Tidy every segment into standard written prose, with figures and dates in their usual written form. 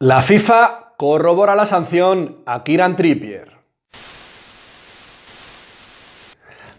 La FIFA corrobora la sanción a Kieran Trippier.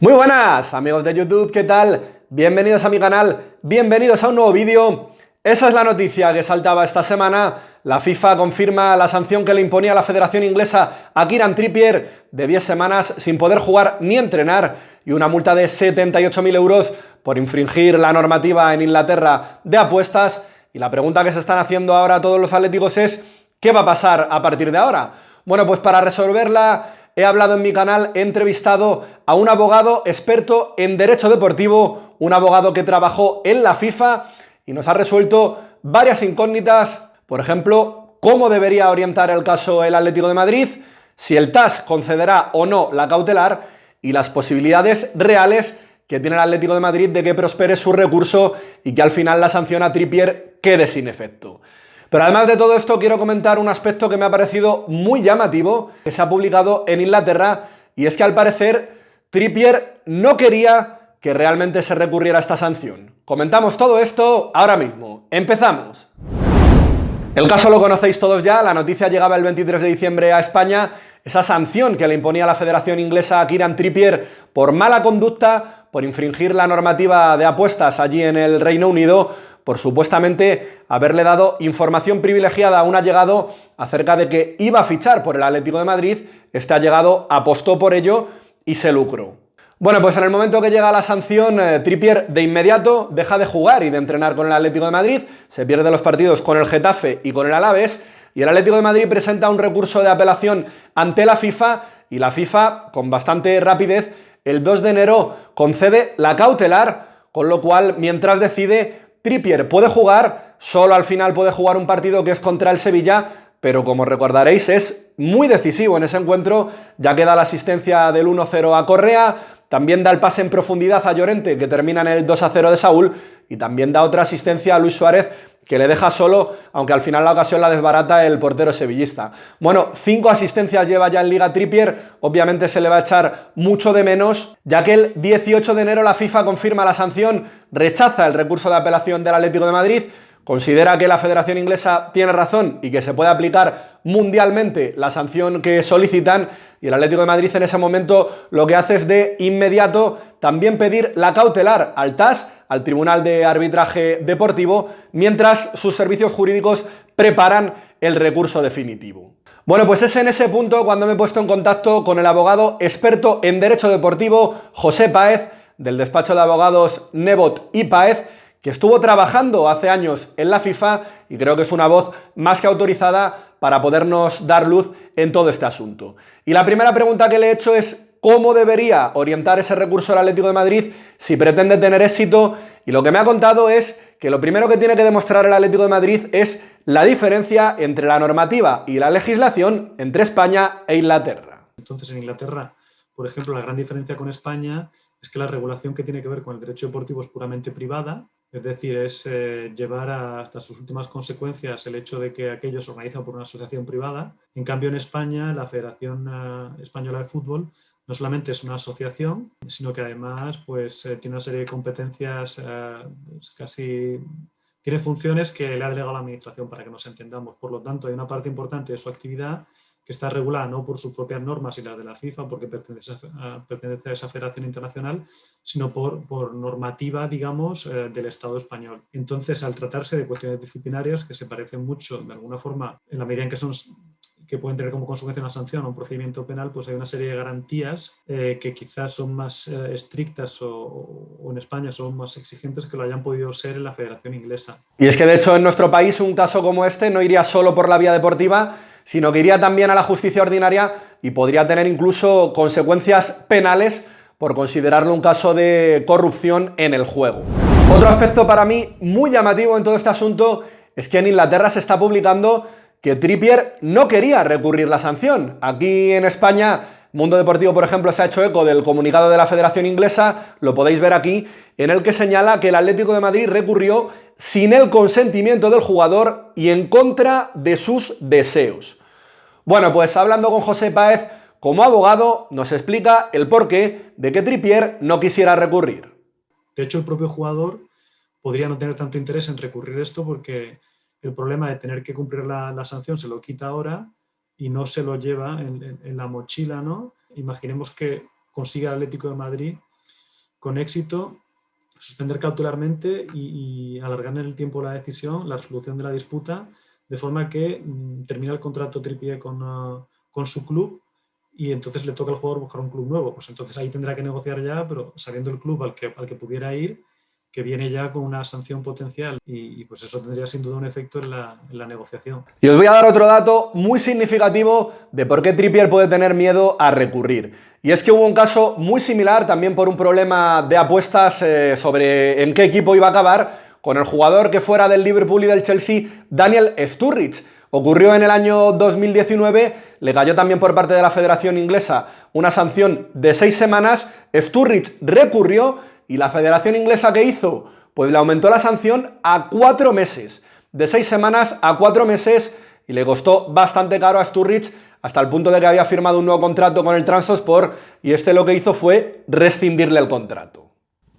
Muy buenas amigos de YouTube, ¿qué tal? Bienvenidos a mi canal, bienvenidos a un nuevo vídeo. Esa es la noticia que saltaba esta semana. La FIFA confirma la sanción que le imponía la Federación Inglesa a Kieran Trippier de 10 semanas sin poder jugar ni entrenar y una multa de 78.000 euros por infringir la normativa en Inglaterra de apuestas. Y la pregunta que se están haciendo ahora todos los atléticos es ¿qué va a pasar a partir de ahora? Bueno, pues para resolverla he hablado en mi canal, he entrevistado a un abogado experto en derecho deportivo, un abogado que trabajó en la FIFA y nos ha resuelto varias incógnitas. Por ejemplo, cómo debería orientar el caso el Atlético de Madrid, si el TAS concederá o no la cautelar y las posibilidades reales que tiene el Atlético de Madrid de que prospere su recurso y que al final la sanción a Trippier quede sin efecto. Pero además de todo esto quiero comentar un aspecto que me ha parecido muy llamativo, que se ha publicado en Inglaterra, y es que al parecer Trippier no quería que realmente se recurriera a esta sanción. Comentamos todo esto ahora mismo. ¡Empezamos! El caso lo conocéis todos ya, la noticia llegaba el 23 de diciembre a España, esa sanción que le imponía la Federación Inglesa a Kieran Trippier por mala conducta, por infringir la normativa de apuestas allí en el Reino Unido, por supuestamente haberle dado información privilegiada a un allegado acerca de que iba a fichar por el Atlético de Madrid. Este allegado apostó por ello y se lucró. Bueno, pues en el momento que llega la sanción, Trippier de inmediato deja de jugar y de entrenar con el Atlético de Madrid, se pierde los partidos con el Getafe y con el Alavés, y el Atlético de Madrid presenta un recurso de apelación ante la FIFA, y la FIFA, con bastante rapidez, el 2 de enero concede la cautelar, con lo cual, mientras decide, Trippier puede jugar, solo al final puede jugar un partido que es contra el Sevilla, pero como recordaréis es muy decisivo en ese encuentro, ya que da la asistencia del 1-0 a Correa, también da el pase en profundidad a Llorente, que termina en el 2-0 de Saúl, y también da otra asistencia a Luis Suárez, que le deja solo, aunque al final la ocasión la desbarata el portero sevillista. Bueno, 5 asistencias lleva ya en Liga Trippier, obviamente se le va a echar mucho de menos, ya que el 18 de enero la FIFA confirma la sanción, rechaza el recurso de apelación del Atlético de Madrid, considera que la Federación Inglesa tiene razón y que se puede aplicar mundialmente la sanción que solicitan, y el Atlético de Madrid en ese momento lo que hace es de inmediato también pedir la cautelar al TAS, al Tribunal de Arbitraje Deportivo, mientras sus servicios jurídicos preparan el recurso definitivo. Bueno, pues es en ese punto cuando me he puesto en contacto con el abogado experto en derecho deportivo José Páez, del despacho de abogados Nebot y Páez, que estuvo trabajando hace años en la FIFA y creo que es una voz más que autorizada para podernos dar luz en todo este asunto. Y la primera pregunta que le he hecho es ¿cómo debería orientar ese recurso el Atlético de Madrid si pretende tener éxito? Y lo que me ha contado es que lo primero que tiene que demostrar el Atlético de Madrid es la diferencia entre la normativa y la legislación entre España e Inglaterra. Entonces, en Inglaterra, por ejemplo, la gran diferencia con España es que la regulación que tiene que ver con el derecho deportivo es puramente privada, es decir, es llevar hasta sus últimas consecuencias el hecho de que aquello se organiza por una asociación privada. En cambio, en España, la Federación Española de Fútbol no solamente es una asociación, sino que además pues, tiene una serie de competencias, tiene funciones que le ha delegado la Administración, para que nos entendamos. Por lo tanto, hay una parte importante de su actividad que está regulada no por sus propias normas y las de la FIFA, porque pertenece a esa federación internacional, sino por normativa, digamos, del Estado español. Entonces, al tratarse de cuestiones disciplinarias que se parecen mucho, de alguna forma, en la medida en que pueden tener como consecuencia una sanción o un procedimiento penal, pues hay una serie de garantías que quizás son más estrictas o en España son más exigentes que lo hayan podido ser en la Federación Inglesa. Y es que de hecho en nuestro país un caso como este no iría solo por la vía deportiva, sino que iría también a la justicia ordinaria y podría tener incluso consecuencias penales por considerarlo un caso de corrupción en el juego. Otro aspecto para mí muy llamativo en todo este asunto es que en Inglaterra se está publicando que Trippier no quería recurrir la sanción. Aquí en España, Mundo Deportivo, por ejemplo, se ha hecho eco del comunicado de la Federación Inglesa, lo podéis ver aquí, en el que señala que el Atlético de Madrid recurrió sin el consentimiento del jugador y en contra de sus deseos. Bueno, pues hablando con José Páez, como abogado, nos explica el porqué de que Trippier no quisiera recurrir. De hecho, el propio jugador podría no tener tanto interés en recurrir esto porque el problema de tener que cumplir la sanción se lo quita ahora y no se lo lleva en la mochila, ¿no? Imaginemos que consiga el Atlético de Madrid con éxito suspender cautelarmente y alargar en el tiempo la decisión, la resolución de la disputa, de forma que termina el contrato Trippier con su club y entonces le toca al jugador buscar un club nuevo. Pues entonces ahí tendrá que negociar ya, pero sabiendo el club al que pudiera ir, que viene ya con una sanción potencial y pues eso tendría sin duda un efecto en la negociación. Y os voy a dar otro dato muy significativo de por qué Trippier puede tener miedo a recurrir. Y es que hubo un caso muy similar también por un problema de apuestas sobre en qué equipo iba a acabar con el jugador que fuera del Liverpool y del Chelsea, Daniel Sturridge. Ocurrió en el año 2019, le cayó también por parte de la Federación Inglesa una sanción de 6 semanas, Sturridge recurrió y la Federación Inglesa, ¿qué hizo? Pues le aumentó la sanción a 4 meses, de 6 semanas a 4 meses, y le costó bastante caro a Sturridge, hasta el punto de que había firmado un nuevo contrato con el Trabzonspor y este lo que hizo fue rescindirle el contrato.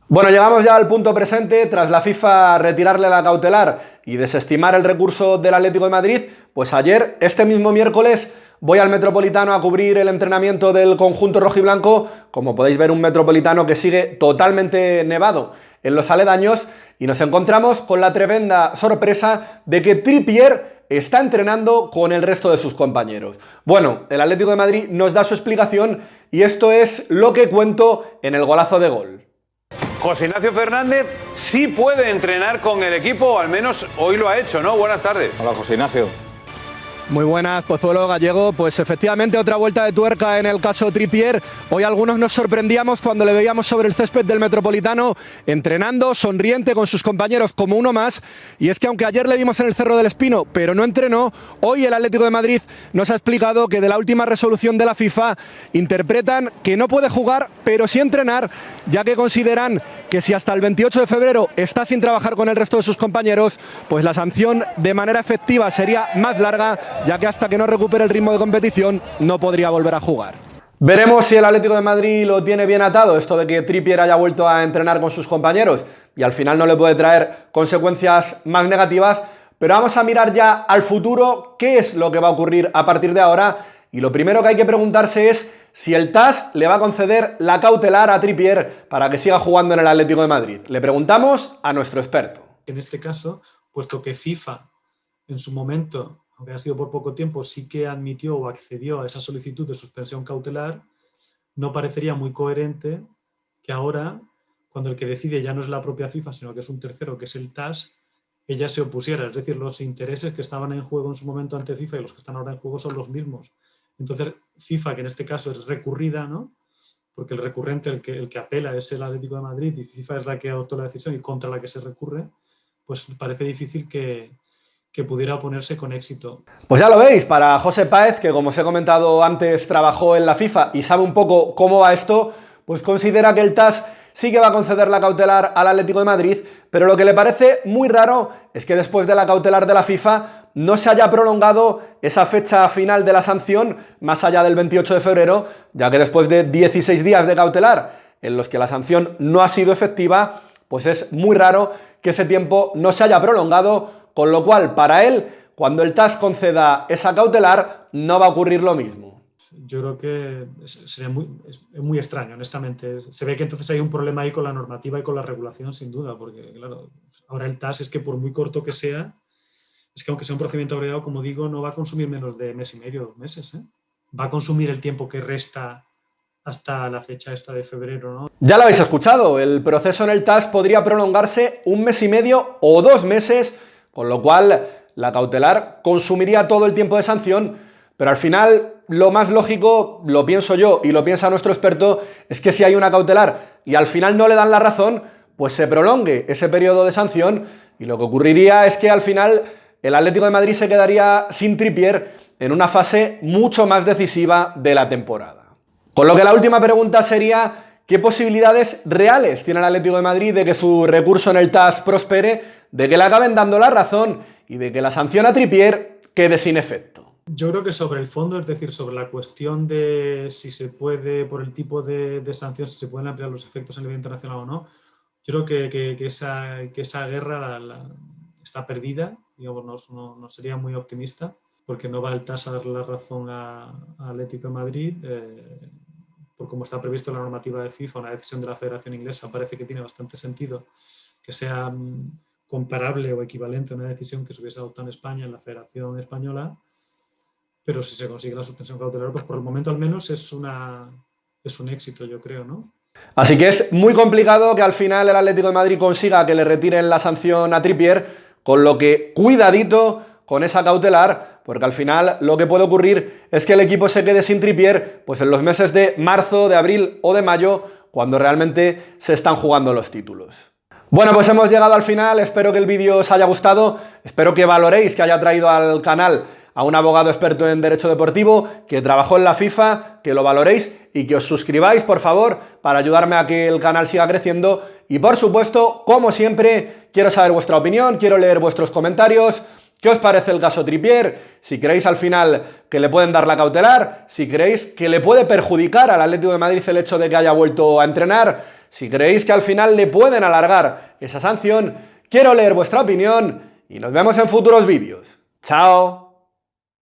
Bueno, llegamos ya al punto presente. Tras la FIFA retirarle la cautelar y desestimar el recurso del Atlético de Madrid, pues ayer, este mismo miércoles, voy al Metropolitano a cubrir el entrenamiento del conjunto rojiblanco. Como podéis ver, un Metropolitano que sigue totalmente nevado en los aledaños, y nos encontramos con la tremenda sorpresa de que Trippier está entrenando con el resto de sus compañeros. Bueno, el Atlético de Madrid nos da su explicación y esto es lo que cuento en el golazo de gol. José Ignacio Fernández sí puede entrenar con el equipo, o al menos hoy lo ha hecho, ¿no? Buenas tardes. Hola, José Ignacio. Muy buenas, Pozuelo Gallego. Pues efectivamente otra vuelta de tuerca en el caso Trippier. Hoy algunos nos sorprendíamos cuando le veíamos sobre el césped del Metropolitano entrenando, sonriente con sus compañeros como uno más. Y es que aunque ayer le vimos en el Cerro del Espino, pero no entrenó, hoy el Atlético de Madrid nos ha explicado que de la última resolución de la FIFA interpretan que no puede jugar, pero sí entrenar, ya que consideran que si hasta el 28 de febrero está sin trabajar con el resto de sus compañeros, pues la sanción de manera efectiva sería más larga, ya que hasta que no recupere el ritmo de competición no podría volver a jugar. Veremos si el Atlético de Madrid lo tiene bien atado, esto de que Trippier haya vuelto a entrenar con sus compañeros y al final no le puede traer consecuencias más negativas, pero vamos a mirar ya al futuro, qué es lo que va a ocurrir a partir de ahora, y lo primero que hay que preguntarse es si el TAS le va a conceder la cautelar a Trippier para que siga jugando en el Atlético de Madrid. Le preguntamos a nuestro experto. En este caso, puesto que FIFA en su momento, aunque ha sido por poco tiempo, sí que admitió o accedió a esa solicitud de suspensión cautelar, no parecería muy coherente que ahora, cuando el que decide ya no es la propia FIFA, sino que es un tercero, que es el TAS, ella se opusiera. Es decir, los intereses que estaban en juego en su momento ante FIFA y los que están ahora en juego son los mismos. Entonces, FIFA, que en este caso es recurrida, ¿no? Porque el recurrente, el que apela, es el Atlético de Madrid y FIFA es la que adoptó la decisión y contra la que se recurre, pues parece difícil que pudiera oponerse con éxito. Pues ya lo veis, para José Páez, que como os he comentado antes trabajó en la FIFA y sabe un poco cómo va esto, pues considera que el TAS sí que va a conceder la cautelar al Atlético de Madrid, pero lo que le parece muy raro es que después de la cautelar de la FIFA no se haya prolongado esa fecha final de la sanción más allá del 28 de febrero, ya que después de 16 días de cautelar en los que la sanción no ha sido efectiva, pues es muy raro que ese tiempo no se haya prolongado, con lo cual para él, cuando el TAS conceda esa cautelar, no va a ocurrir lo mismo. Yo creo que sería muy extraño, honestamente. Se ve que entonces hay un problema ahí con la normativa y con la regulación, sin duda, porque claro, ahora el TAS es que por muy corto que sea, es que aunque sea un procedimiento abreviado, como digo, no va a consumir menos de mes y medio, 2 meses, ¿eh? Va a consumir el tiempo que resta hasta la fecha esta de febrero, ¿no? Ya lo habéis escuchado, el proceso en el TAS podría prolongarse 1 mes y medio o 2 meses, con lo cual la cautelar consumiría todo el tiempo de sanción, pero al final lo más lógico, lo pienso yo y lo piensa nuestro experto, es que si hay una cautelar y al final no le dan la razón, pues se prolongue ese periodo de sanción y lo que ocurriría es que al final el Atlético de Madrid se quedaría sin Trippier en una fase mucho más decisiva de la temporada. Con lo que la última pregunta sería, ¿qué posibilidades reales tiene el Atlético de Madrid de que su recurso en el TAS prospere, de que le acaben dando la razón y de que la sanción a Trippier quede sin efecto? Yo creo que sobre el fondo, es decir, sobre la cuestión de si se puede, por el tipo de sanción, si se pueden ampliar los efectos a nivel internacional o no, yo creo que esa guerra está perdida digamos, no sería muy optimista, porque no va el TAS a darle la razón a Atlético de Madrid. Por como está previsto en la normativa de FIFA, una decisión de la Federación Inglesa, parece que tiene bastante sentido que sea comparable o equivalente a una decisión que se hubiese adoptado en España, en la Federación Española, pero si se consigue la suspensión cautelar, pues por el momento al menos es un éxito, yo creo, ¿no? Así que es muy complicado que al final el Atlético de Madrid consiga que le retiren la sanción a Trippier, con lo que cuidadito con esa cautelar, porque al final lo que puede ocurrir es que el equipo se quede sin Trippier pues en los meses de marzo, de abril o de mayo, cuando realmente se están jugando los títulos. Bueno, pues hemos llegado al final, espero que el vídeo os haya gustado, espero que valoréis que haya traído al canal a un abogado experto en derecho deportivo que trabajó en la FIFA, que lo valoréis y que os suscribáis, por favor, para ayudarme a que el canal siga creciendo. Y por supuesto, como siempre, quiero saber vuestra opinión, quiero leer vuestros comentarios. ¿Qué os parece el caso Trippier? Si creéis al final que le pueden dar la cautelar, si creéis que le puede perjudicar al Atlético de Madrid el hecho de que haya vuelto a entrenar, si creéis que al final le pueden alargar esa sanción, quiero leer vuestra opinión y nos vemos en futuros vídeos. ¡Chao!